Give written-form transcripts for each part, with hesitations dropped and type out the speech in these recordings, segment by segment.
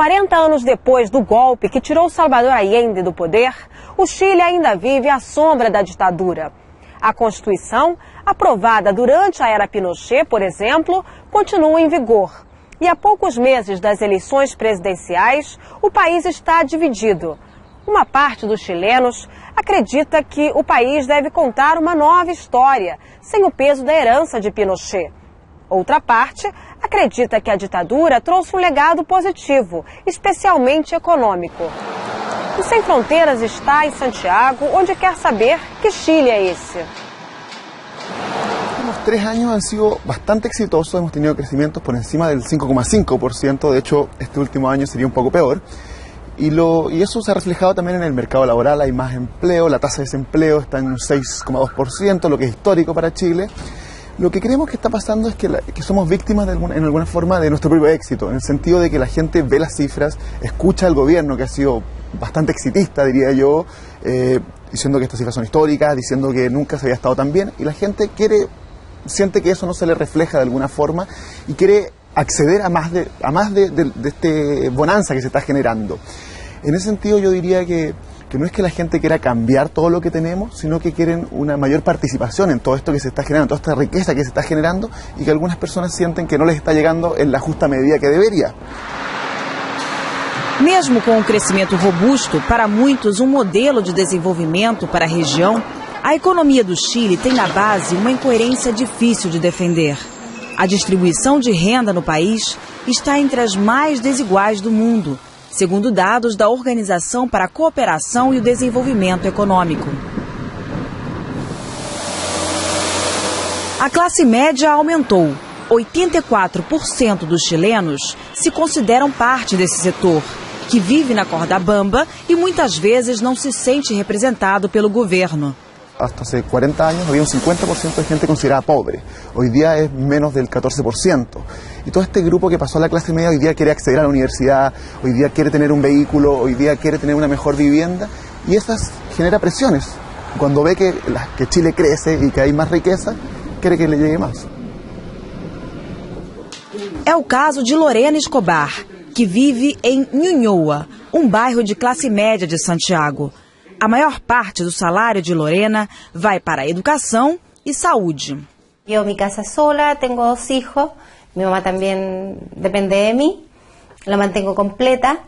40 anos depois do golpe que tirou Salvador Allende do poder, o Chile ainda vive à sombra da ditadura. A Constituição, aprovada durante a era Pinochet, por exemplo, continua em vigor. E há poucos meses das eleições presidenciais, o país está dividido. Uma parte dos chilenos acredita que o país deve contar uma nova história, sem o peso da herança de Pinochet. Outra parte acredita que a ditadura trouxe um legado positivo, especialmente econômico. O Sem Fronteiras está em Santiago, onde quer saber que Chile é esse. Los 3 años han sido bastante exitosos, hemos tenido crecimientos por encima del 5,5%, de hecho este último año sería un poco peor. Y eso se ha reflejado también en el mercado laboral, hay más empleo, la tasa de desempleo está en un 6,2%, lo que es histórico para Chile. Lo que creemos que está pasando es que somos víctimas en alguna forma de nuestro propio éxito, en el sentido de que la gente ve las cifras, escucha al gobierno que ha sido bastante exitista, diría yo, diciendo que estas cifras son históricas, diciendo que nunca se había estado tan bien, y la gente siente que eso no se le refleja de alguna forma y quiere acceder a más de este bonanza que se está generando. En ese sentido yo diría que no es que la gente quiera cambiar todo lo que tenemos, sino que quieren una mayor participación en todo esto que se está generando, toda esta riqueza que se está generando, y que algunas personas sienten que no les está llegando en la justa medida que debería. Mesmo com um crescimento robusto, para muitos modelo de desenvolvimento para a região, a economia do Chile tem na base uma incoerência difícil de defender. A distribuição de renda no país está entre as mais desiguais do mundo, segundo dados da Organização para a Cooperação e o Desenvolvimento Econômico. A classe média aumentou. 84% dos chilenos se consideram parte desse setor, que vive na corda bamba e muitas vezes não se sente representado pelo governo. Hasta hace 40 años había un 50% de gente considerada pobre. Hoy día es menos del 14%. Y todo este grupo que pasó a la clase media hoy día quiere acceder a la universidad, hoy día quiere tener un vehículo, hoy día quiere tener una mejor vivienda, y esas genera presiones. Cuando ve que Chile crece y que hay más riqueza, quiere que le llegue más. É o caso de Lorena Escobar, que vive em Ñuñoa, bairro de classe média de Santiago. A maior parte do salário de Lorena vai para a educação e saúde. Yo mi casa sola, tengo 2 hijos, mi mamá también depende de mí, la mantengo completa,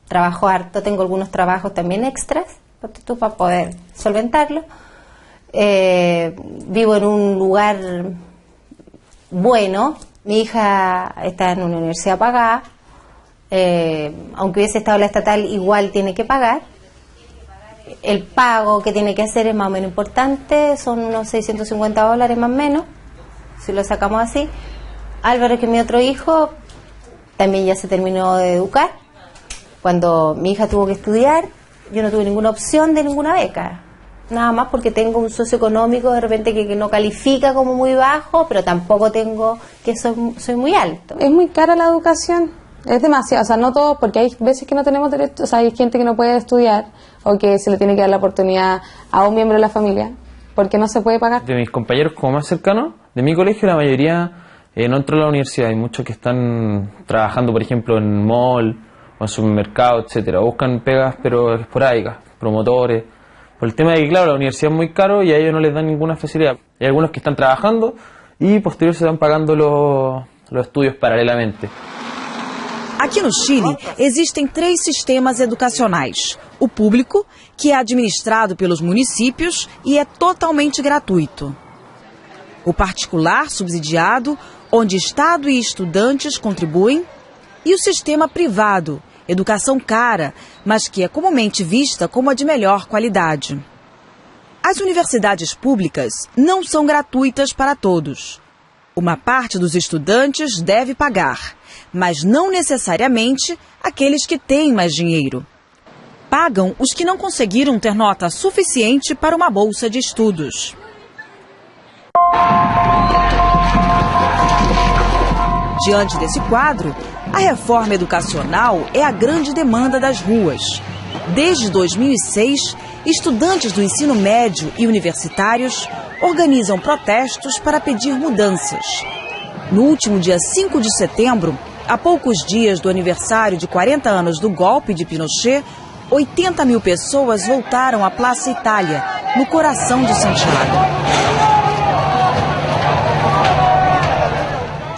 trabajo harto, tengo algunos trabajos también extras para poder solventarlo. Vivo en un lugar bueno, mi hija está en una universidad pagada, aunque hubiese estado la estatal igual tiene que pagar. El pago que tiene que hacer es más o menos importante, son unos $650 más o menos, si lo sacamos así. Álvaro, que es mi otro hijo, también ya se terminó de educar. Cuando mi hija tuvo que estudiar, yo no tuve ninguna opción de ninguna beca. Nada más porque tengo un socioeconómico de repente que no califica como muy bajo, pero tampoco tengo que soy muy alto. Es muy cara la educación. Es demasiado, o sea, no todo, porque hay veces que no tenemos derecho, o sea, hay gente que no puede estudiar o que se le tiene que dar la oportunidad a un miembro de la familia porque no se puede pagar. De mis compañeros como más cercanos, de mi colegio, la mayoría no entró a la universidad. Hay muchos que están trabajando, por ejemplo, en mall o en supermercado, etcétera. Buscan pegas, pero esporádicas, promotores. Por el tema de que, claro, la universidad es muy caro y a ellos no les dan ninguna facilidad. Hay algunos que están trabajando y posterior se están pagando los estudios paralelamente. Aqui no Chile, existem 3 sistemas educacionais. O público, que é administrado pelos municípios e é totalmente gratuito. O particular, subsidiado, onde Estado e estudantes contribuem. E o sistema privado, educação cara, mas que é comumente vista como a de melhor qualidade. As universidades públicas não são gratuitas para todos. Uma parte dos estudantes deve pagar, mas não necessariamente aqueles que têm mais dinheiro. Pagam os que não conseguiram ter nota suficiente para uma bolsa de estudos. Diante desse quadro, a reforma educacional é a grande demanda das ruas. Desde 2006, estudantes do ensino médio e universitários organizam protestos para pedir mudanças. No último dia 5 de setembro, A poucos dias do aniversário de 40 anos do golpe de Pinochet, 80 mil pessoas voltaram à Praça Itália, no coração de Santiago.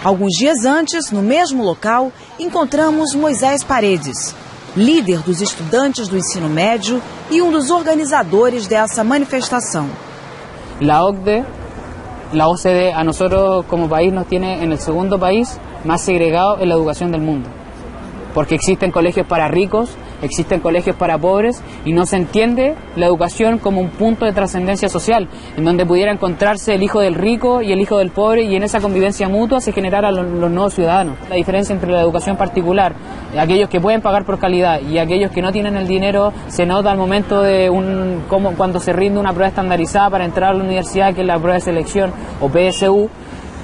Alguns dias antes, no mesmo local, encontramos Moisés Paredes, líder dos estudantes do ensino médio e um dos organizadores dessa manifestação. La OCDE a nosotros como país nos tiene en el segundo país más segregado en la educación del mundo, porque existen colegios para ricos, existen colegios para pobres y no se entiende la educación como un punto de trascendencia social, en donde pudiera encontrarse el hijo del rico y el hijo del pobre y en esa convivencia mutua se generaran los nuevos ciudadanos. La diferencia entre la educación particular, aquellos que pueden pagar por calidad y aquellos que no tienen el dinero, se nota al momento de cuando se rinde una prueba estandarizada para entrar a la universidad, que es la prueba de selección o PSU,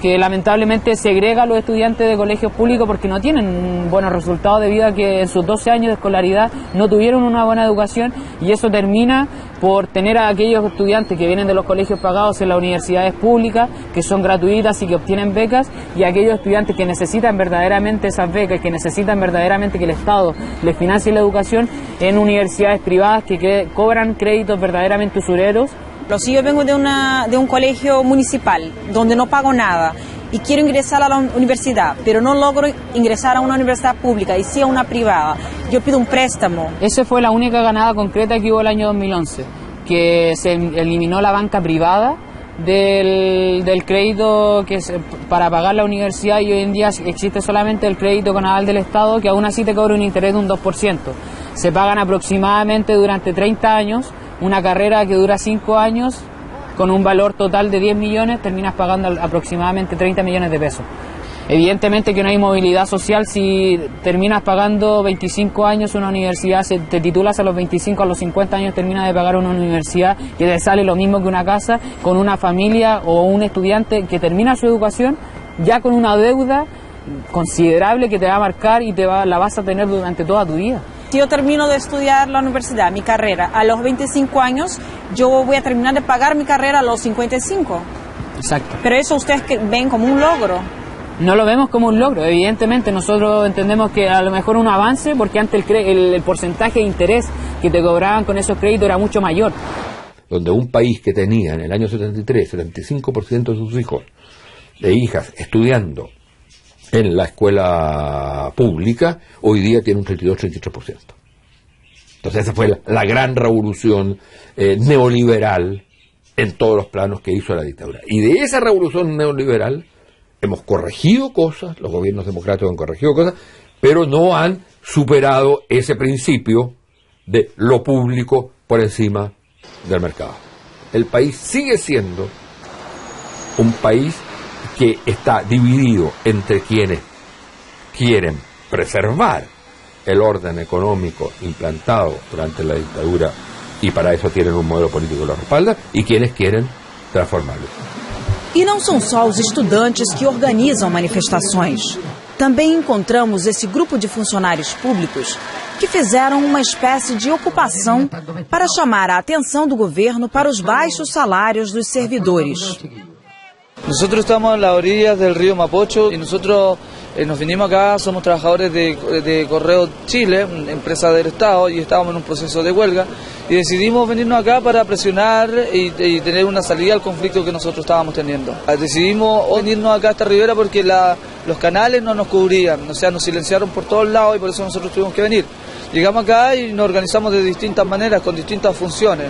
que lamentablemente segrega a los estudiantes de colegios públicos porque no tienen buenos resultados debido a que en sus 12 años de escolaridad no tuvieron una buena educación, y eso termina por tener a aquellos estudiantes que vienen de los colegios pagados en las universidades públicas, que son gratuitas y que obtienen becas, y aquellos estudiantes que necesitan verdaderamente esas becas, que necesitan verdaderamente que el Estado les financie la educación, en universidades privadas que cobran créditos verdaderamente usureros. Si yo vengo de un colegio municipal donde no pago nada y quiero ingresar a la universidad, pero no logro ingresar a una universidad pública y sí a una privada, yo pido un préstamo. Esa fue la única ganada concreta que hubo el año 2011, que se eliminó la banca privada del crédito para pagar la universidad, y hoy en día existe solamente el crédito con aval del Estado, que aún así te cobra un interés de un 2%. Se pagan aproximadamente durante 30 años. Una carrera que dura 5 años, con un valor total de 10 millones, terminas pagando aproximadamente 30 millones de pesos. Evidentemente que no hay movilidad social si terminas pagando 25 años una universidad, te titulas a los 25, a los 50 años terminas de pagar una universidad que te sale lo mismo que una casa, con una familia o un estudiante que termina su educación ya con una deuda considerable que te va a marcar y la vas a tener durante toda tu vida. Si yo termino de estudiar la universidad, mi carrera, a los 25 años, yo voy a terminar de pagar mi carrera a los 55. Exacto. Pero eso ustedes ven como un logro. No lo vemos como un logro, evidentemente nosotros entendemos que a lo mejor un avance, porque antes el porcentaje de interés que te cobraban con esos créditos era mucho mayor. Donde un país que tenía en el año 73 75% de sus hijos e hijas estudiando en la escuela pública, hoy día tiene un 32-33%. Entonces esa fue la gran revolución neoliberal en todos los planos que hizo la dictadura. Y de esa revolución neoliberal hemos corregido cosas, los gobiernos democráticos han corregido cosas, pero no han superado ese principio de lo público por encima del mercado. El país sigue siendo un país que está dividido entre quienes quieren preservar el orden económico implantado durante la dictadura y para eso tienen um modelo político que lo respalda, e quienes querem transformá-lo. E não são só os estudantes que organizam manifestações. Também encontramos esse grupo de funcionários públicos que fizeram uma espécie de ocupação para chamar a atenção do governo para os baixos salários dos servidores. Nosotros estamos en las orillas del río Mapocho y nosotros nos vinimos acá, somos trabajadores de Correo Chile, una empresa del Estado, y estábamos en un proceso de huelga y decidimos venirnos acá para presionar y tener una salida al conflicto que nosotros estábamos teniendo. Decidimos venirnos acá a esta ribera porque los canales no nos cubrían, o sea, nos silenciaron por todos lados y por eso nosotros tuvimos que venir. Llegamos acá y nos organizamos de distintas maneras, con distintas funciones.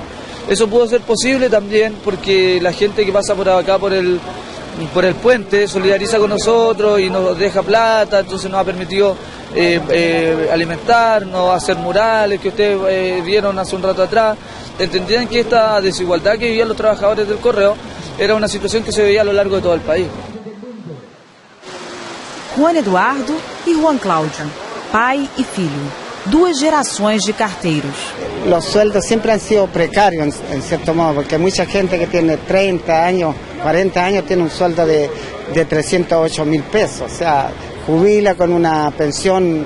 Eso pudo ser posible también porque la gente que pasa por acá, por el puente, solidariza con nosotros y nos deja plata, entonces nos ha permitido alimentarnos, hacer murales que ustedes vieron hace un rato atrás. Entendían que esta desigualdad que vivían los trabajadores del correo era una situación que se veía a lo largo de todo el país. Juan Eduardo e Juan Cláudio, pai e filho. 2 gerações de carteiros. Los sueldos siempre han sido precarios en cierto modo, porque mucha gente que tiene 30 años, 40 años tiene un sueldo de 308.000 pesos, o sea, jubila con una pensión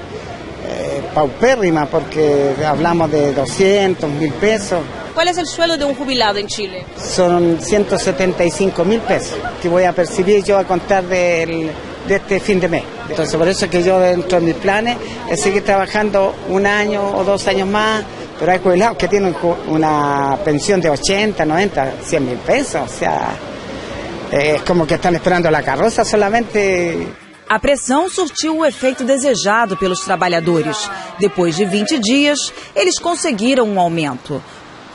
paupérrima, porque hablamos de 200.000 pesos. ¿Cuál es el sueldo de un jubilado en Chile? Son 175.000 pesos que voy a percibir yo a contar del de este fin de mes. Entonces por eso es que yo dentro de mis planes es seguir trabajando 1 año o 2 años más, pero hay jubilados que tienen una pensión de 80, 90, 100 mil pesos, o sea, es como que están esperando la carroza solamente. A pressão surtiu o efeito desejado pelos trabalhadores. Depois de 20 dias, eles conseguiram um aumento.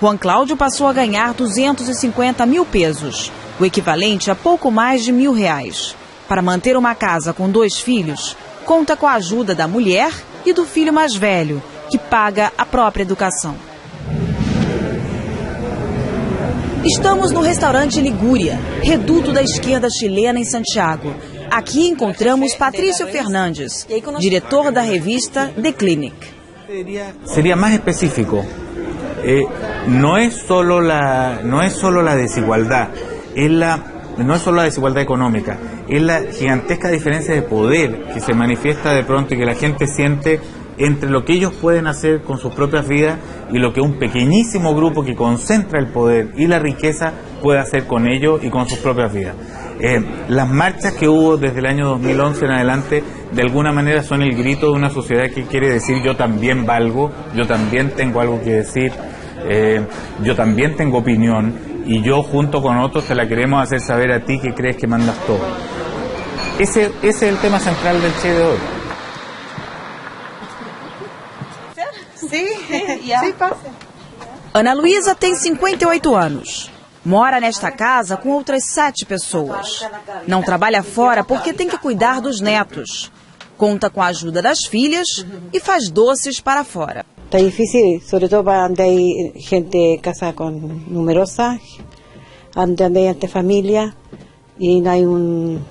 Juan Cláudio passou a ganhar 250 mil pesos, o equivalente a pouco mais de R$1.000. Para manter uma casa com 2 filhos, conta com a ajuda da mulher e do filho mais velho, que paga a própria educação. Estamos no restaurante Ligúria, reduto da esquerda chilena em Santiago. Aqui encontramos Patrício Fernandes, diretor da revista The Clinic. Sería más específico. No es solo la desigualdad, no es solo la desigualdad económica, es la gigantesca diferencia de poder que se manifiesta de pronto y que la gente siente entre lo que ellos pueden hacer con sus propias vidas y lo que un pequeñísimo grupo que concentra el poder y la riqueza puede hacer con ellos y con sus propias vidas. Las marchas que hubo desde el año 2011 en adelante de alguna manera son el grito de una sociedad que quiere decir yo también valgo, yo también tengo algo que decir, yo también tengo opinión y yo junto con otros te la queremos hacer saber a ti que crees que mandas todo. Ese es el tema central del Che de hoy. Sí, passa. Ana Luísa tem 58 anos. Mora nesta casa com outras 7 pessoas. Não trabalha fora porque tem que cuidar dos netos. Conta com a ajuda das filhas e faz doces para fora. Está difícil, sobre todo para donde hay gente casa con numerosa, donde hay ante familia y no hay un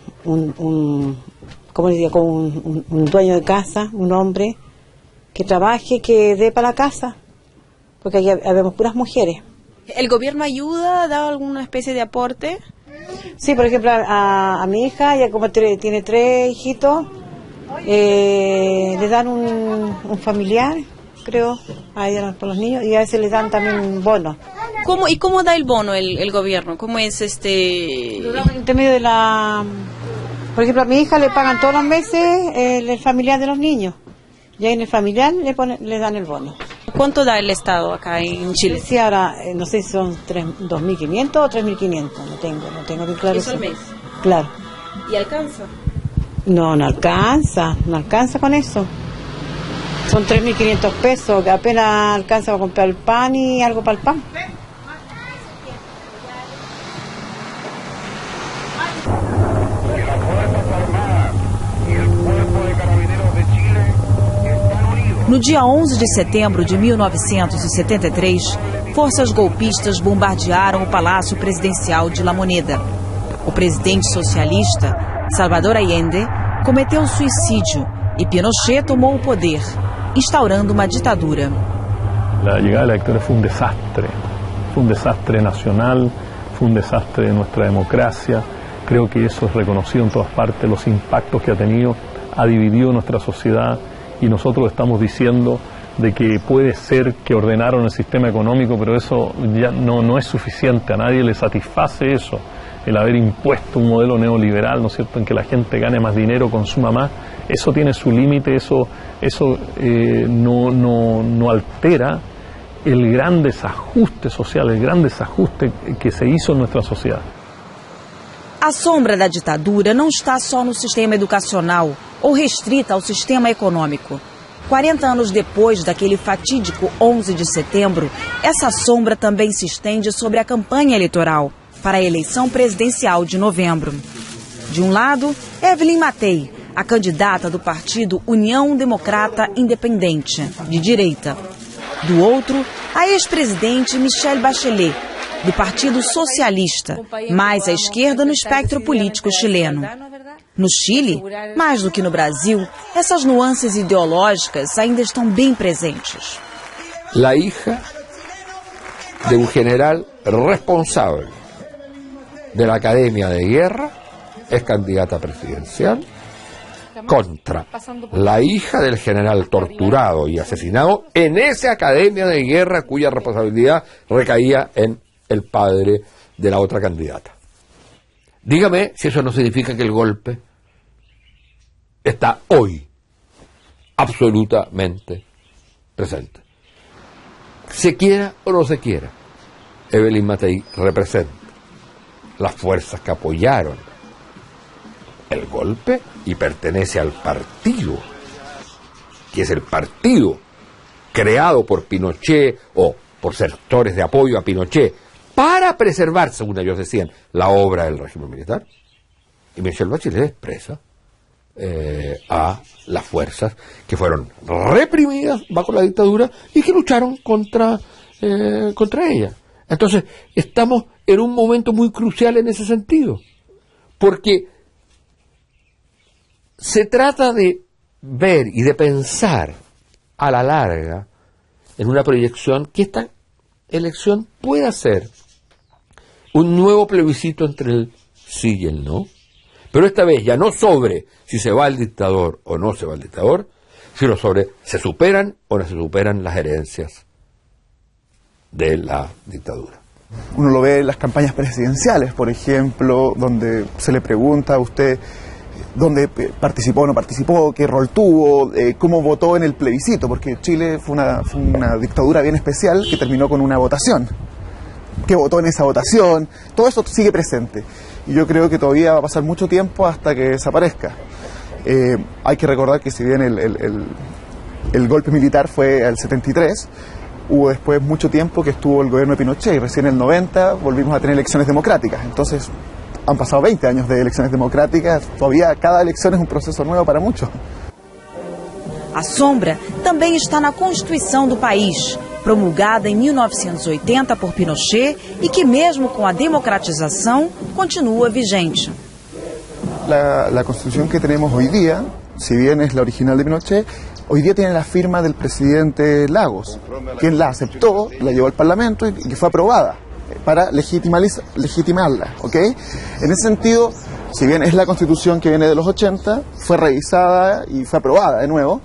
dueño de casa, un hombre que trabaje, que dé para la casa, porque aquí habemos puras mujeres. ¿El gobierno ayuda, da alguna especie de aporte? Sí, por ejemplo, a mi hija, ella como tiene 3 hijitos, le dan un familiar, creo, a ella por los niños, y a veces le dan también un bono. ¿Y cómo da el bono el gobierno? ¿Cómo es Intermedio de por ejemplo, a mi hija le pagan todos los meses el familiar de los niños, y ahí en el familiar le dan el bono. ¿Cuánto da el Estado acá en Chile? Sí, ahora no sé si son 2.500 o 3.500, no tengo bien claro. ¿Eso al mes? Claro. ¿Y alcanza? No alcanza con eso. Son 3.500 pesos, que apenas alcanza para comprar el pan y algo para el pan. No dia 11 de setembro de 1973, forças golpistas bombardearam o Palácio Presidencial de La Moneda. O presidente socialista, Salvador Allende, cometeu suicídio e Pinochet tomou o poder, instaurando uma ditadura. La llegada de la dictadura fue un desastre nacional, fue un desastre de nuestra democracia. Creo que eso es reconocido en todas partes, los impactos que ha tenido, ha dividido nuestra sociedad. Y nosotros estamos diciendo de que puede ser que ordenaron el sistema económico, pero eso ya no es suficiente, a nadie le satisface eso, el haber impuesto un modelo neoliberal, ¿no es cierto?, en que la gente gane más dinero, consuma más, eso tiene su límite, eso no altera el gran desajuste social, el gran desajuste que se hizo en nuestra sociedad. A sombra da ditadura não está só no sistema educacional ou restrita ao sistema econômico. 40 anos depois daquele fatídico 11 de setembro, essa sombra também se estende sobre a campanha eleitoral para a eleição presidencial de novembro. De um lado, Evelyn Matei, a candidata do partido União Democrata Independente, de direita. Do outro, a ex-presidente Michelle Bachelet, do Partido Socialista, mais à esquerda no espectro político chileno. No Chile, mais do que no Brasil, essas nuances ideológicas ainda estão bem presentes. La hija de un general responsable de la Academia de Guerra es candidata presidencial contra la hija del general torturado y asesinado en esa Academia de Guerra cuya responsabilidad recaía en el padre de la otra candidata. Dígame si eso no significa que el golpe está hoy absolutamente presente. Se quiera o no se quiera, Evelyn Matei representa las fuerzas que apoyaron el golpe y pertenece al partido, que es el partido creado por Pinochet o por sectores de apoyo a Pinochet para preservar, según ellos decían, la obra del régimen militar. Y Michelle Bachelet expresa a las fuerzas que fueron reprimidas bajo la dictadura y que lucharon contra ella. Entonces, estamos en un momento muy crucial en ese sentido, porque se trata de ver y de pensar a la larga en una proyección que esta elección pueda ser un nuevo plebiscito entre el sí y el no, pero esta vez ya no sobre si se va el dictador o no se va el dictador, sino sobre se superan o no se superan las herencias de la dictadura. Uno lo ve en las campañas presidenciales, por ejemplo, donde se le pregunta a usted dónde participó o no participó, qué rol tuvo, cómo votó en el plebiscito, porque Chile fue una dictadura bien especial que terminó con una votación. ¿Qué votó en esa votación? Todo eso sigue presente. Y yo creo que todavía va a pasar mucho tiempo hasta que desaparezca. Hay que recordar que si bien el golpe militar fue el 73, hubo después mucho tiempo que estuvo el gobierno de Pinochet y recién en el 90 volvimos a tener elecciones democráticas. Entonces han pasado 20 años de elecciones democráticas, todavía cada elección es un proceso nuevo para muchos. A sombra também está na Constituição do país, promulgada em 1980 por Pinochet e que mesmo com a democratização continua vigente. La constitución que tenemos hoy día, si bien es la original de Pinochet, hoy día tiene la firma del presidente Lagos, quien la aceptó, la llevó al Parlamento y que fue aprobada para legitimarla, ¿ok? En ese sentido, si bien es la constitución que viene de los 80, fue revisada y fue aprobada de nuevo,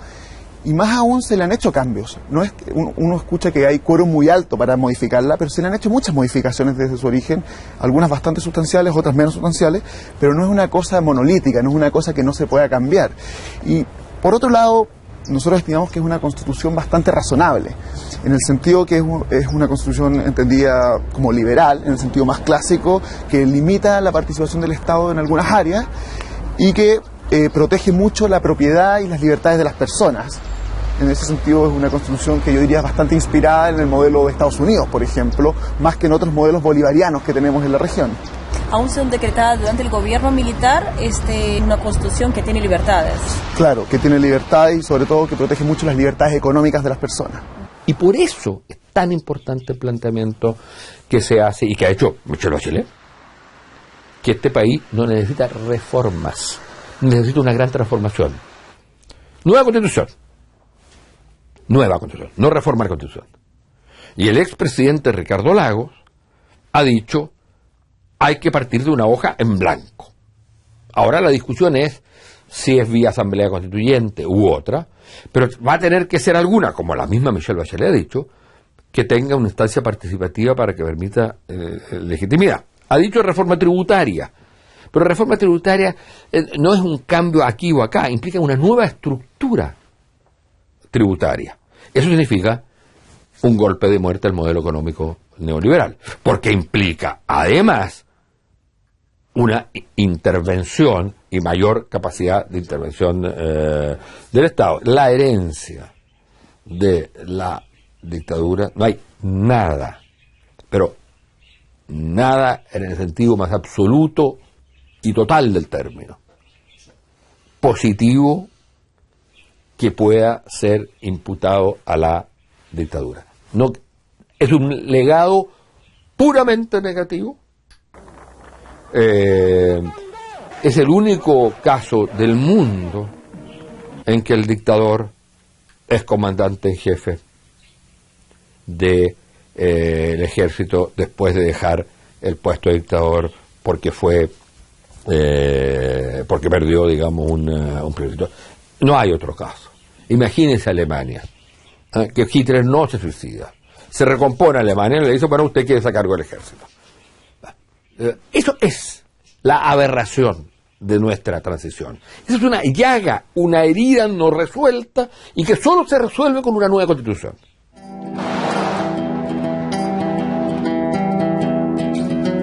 y más aún se le han hecho cambios. No es que uno escucha que hay quórum muy alto para modificarla, pero se le han hecho muchas modificaciones desde su origen, algunas bastante sustanciales, otras menos sustanciales, pero no es una cosa monolítica, no es una cosa que no se pueda cambiar. Y por otro lado, nosotros estimamos que es una constitución bastante razonable, en el sentido que es una constitución entendida como liberal, en el sentido más clásico, que limita la participación del Estado en algunas áreas y que protege mucho la propiedad y las libertades de las personas. En ese sentido es una constitución que yo diría bastante inspirada en el modelo de Estados Unidos, por ejemplo, más que en otros modelos bolivarianos que tenemos en la región. Aún siendo decretada durante el gobierno militar, una constitución que tiene libertades. Claro, que tiene libertades y sobre todo que protege mucho las libertades económicas de las personas. Y por eso es tan importante el planteamiento que se hace y que ha hecho Michelle Bachelet, que este país no necesita reformas, necesita una gran transformación. Nueva constitución, no reforma la constitución. Y el expresidente Ricardo Lagos ha dicho: hay que partir de una hoja en blanco. Ahora la discusión es si es vía asamblea constituyente u otra, pero va a tener que ser alguna, como la misma Michelle Bachelet ha dicho, que tenga una instancia participativa para que permita legitimidad. Ha dicho reforma tributaria, pero reforma tributaria no es un cambio aquí o acá, implica una nueva estructura tributaria. Eso significa un golpe de muerte al modelo económico neoliberal, porque implica además una intervención y mayor capacidad de intervención del Estado. La herencia de la dictadura, no hay nada, pero nada en el sentido más absoluto y total del término, positivo que pueda ser imputado a la dictadura. No, es un legado puramente negativo. Es el único caso del mundo en que el dictador es comandante en jefe del ejército después de dejar el puesto de dictador porque perdió, digamos, un plebiscito. No hay otro caso. Imagínense Alemania, que Hitler no se suicida, se recompone a Alemania y le dice: bueno, usted quiere sacar cargo del ejército. Eso es la aberración de nuestra transición. Esa es una llaga, una herida no resuelta y que solo se resuelve con una nueva constitución.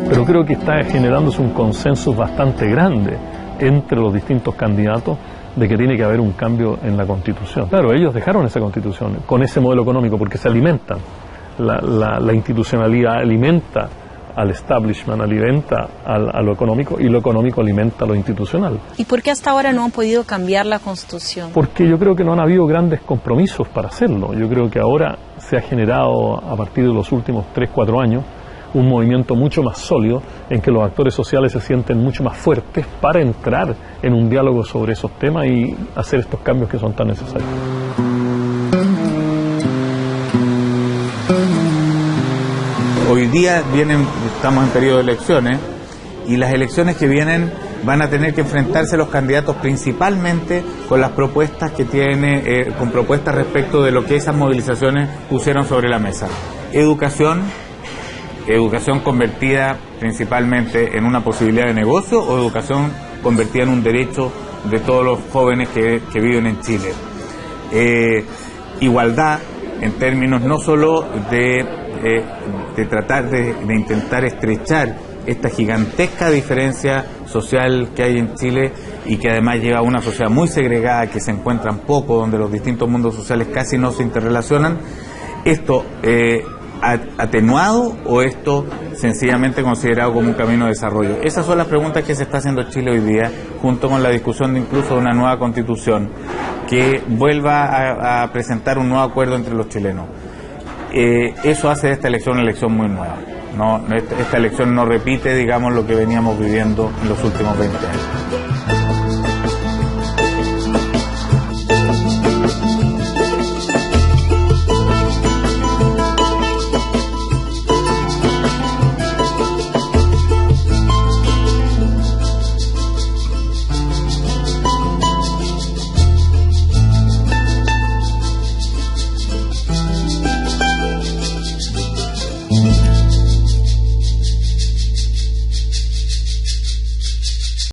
Pero creo que está generándose un consenso bastante grande entre los distintos candidatos de que tiene que haber un cambio en la Constitución. Claro, ellos dejaron esa Constitución con ese modelo económico porque se alimentan. La institucionalidad alimenta al establishment, alimenta a lo económico, y lo económico alimenta a lo institucional. ¿Y por qué hasta ahora no han podido cambiar la Constitución? Porque yo creo que no han habido grandes compromisos para hacerlo. Yo creo que ahora se ha generado, a partir de los últimos 3-4 años, un movimiento mucho más sólido en que los actores sociales se sienten mucho más fuertes para entrar en un diálogo sobre esos temas y hacer estos cambios que son tan necesarios. Hoy día estamos en periodo de elecciones y las elecciones que vienen van a tener que enfrentarse los candidatos principalmente con las propuestas que tiene, con propuestas respecto de lo que esas movilizaciones pusieron sobre la mesa. Educación convertida principalmente en una posibilidad de negocio o educación convertida en un derecho de todos los jóvenes que viven en Chile. Igualdad en términos no solo de tratar de intentar estrechar esta gigantesca diferencia social que hay en Chile y que además lleva a una sociedad muy segregada, que se encuentran poco, donde los distintos mundos sociales casi no se interrelacionan. Esto atenuado o esto sencillamente considerado como un camino de desarrollo. Esas son las preguntas que se está haciendo Chile hoy día, junto con la discusión de incluso de una nueva constitución que vuelva a presentar un nuevo acuerdo entre los chilenos. Eso hace de esta elección una elección muy nueva. Esta elección no repite, digamos, lo que veníamos viviendo en los últimos 20 años.